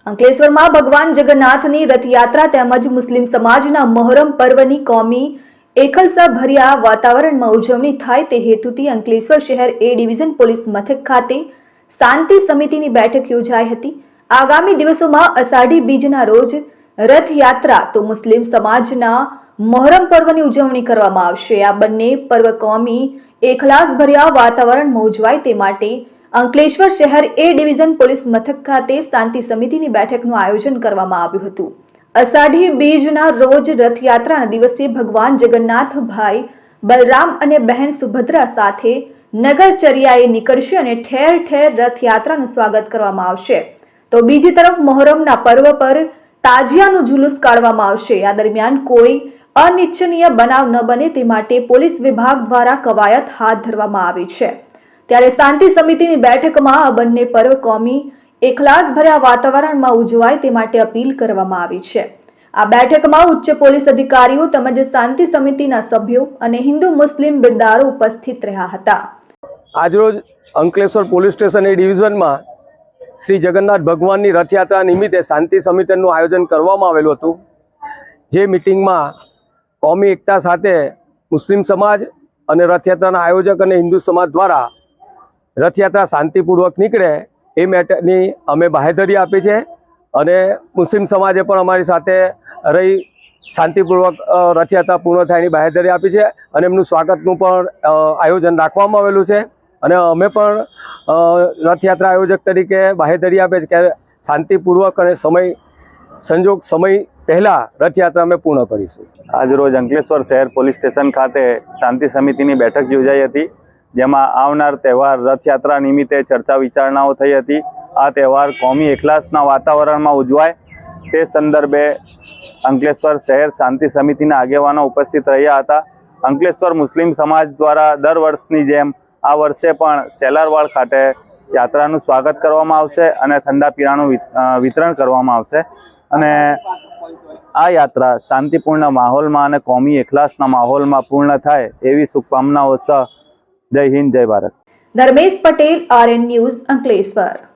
અંકલેશ્વરમાં ભગવાન જગન્નાથની રથયાત્રા તેમજ મુસ્લિમ સમાજના મહોરમ પર્વની કોમી એકલસાભર્યા વાતાવરણમાં ઉજવણી થાય તે હેતુથી અંકલેશ્વર શહેર એ ડિવિઝન પોલીસ મથક ખાતે શાંતિ સમિતિની બેઠક યોજાઈ હતી। આગામી દિવસોમાં અષાઢી બીજના રોજ રથયાત્રા તો મુસ્લિમ સમાજના મહોરમ પર્વની ઉજવણી કરવામાં આવશે। આ બંને પર્વ કોમી એકલાસભર્યા વાતાવરણમાં ઉજવાય તે માટે અંકલેશ્વર શહેર એ ડિવિઝન પોલીસ મથક ખાતે શાંતિ સમિતિની બેઠકનું આયોજન કરવામાં આવ્યું હતું। અષાઢી બીજના રોજ રથયાત્રાના દિવસે ભગવાન જગન્નાથ ભાઈ બલરામ અને બહેન સુભદ્રા સાથે નગરચર્યાએ નીકળશે અને ઠેર ઠેર રથયાત્રાનું સ્વાગત કરવામાં આવશે। તો બીજી તરફ મહોરમના પર્વ પર તાજિયાનું જુલુસ કાઢવામાં આવશે। આ દરમિયાન કોઈ અનિચ્છનીય બનાવ ન બને તે માટે પોલીસ વિભાગ દ્વારા કવાયત હાથ ધરવામાં આવી છે। ત્યારે શાંતિ સમિતિની બેઠકમાં આ બંને પર્વ કોમી એકલાસભર્યા વાતાવરણમાં ઉજવાય તે માટે અપીલ કરવામાં આવી છે। આ બેઠકમાં ઉચ્ચ પોલીસ અધિકારીઓ તેમજ શાંતિ સમિતિના સભ્યો અને હિન્દુ મુસ્લિમ બિરદારો ઉપસ્થિત રહ્યા હતા। આજરોજ અંકલેશ્વર પોલીસ સ્ટેશન એ ડિવિઝનમાં શ્રી જગન્નાથ ભગવાનની રથયાત્રા નિમિત્તે શાંતિ સમિતિનું આયોજન કરવામાં આવેલું હતું। જે મિટિંગમાં કોમી એકતા સાથે મુસ્લિમ સમાજ અને રથયાત્રાના આયોજક અને હિન્દુ સમાજ દ્વારા રથયાત્રા શાંતિપૂર્વક નીકળે એ મેટરની અમે બાહેધરી આપી છે અને મુસ્લિમ સમાજે પણ અમારી સાથે રહી શાંતિપૂર્વક રથયાત્રા પૂર્ણ થાય એની બાહેધરી આપી છે અને એમનું સ્વાગતનું પણ આયોજન રાખવામાં આવેલું છે। અને અમે પણ રથયાત્રા આયોજક તરીકે બાહેધરી આપે છે કે શાંતિપૂર્વક અને સમય પહેલાં રથયાત્રા અમે પૂર્ણ કરીશું। આજરોજ અંકલેશ્વર શહેર પોલીસ સ્ટેશન ખાતે શાંતિ સમિતિની બેઠક યોજાઈ હતી, જેમાં આવનાર તહેવાર રથયાત્રા નિમિત્તે ચર્ચા વિચારણાઓ થઈ હતી। આ તહેવાર કોમી એકલાસના વાતાવરણમાં ઉજવાય તે સંદર્ભે અંકલેશ્વર શહેર શાંતિ સમિતિના આગેવાનો ઉપસ્થિત રહ્યા હતા। અંકલેશ્વર મુસ્લિમ સમાજ દ્વારા દર વર્ષની જેમ આ વર્ષે પણ સેલારવાડ ખાતે યાત્રાનું સ્વાગત કરવામાં આવશે અને ઠંડા પીણાનું વિતરણ કરવામાં આવશે અને આ યાત્રા શાંતિપૂર્ણ માહોલમાં અને કોમી એકલાસના માહોલમાં પૂર્ણ થાય એવી શુભકામનાઓ સહ જય હિન્દ, જય ભારત। Dharmesh Patel, RN news, Ankleshwar.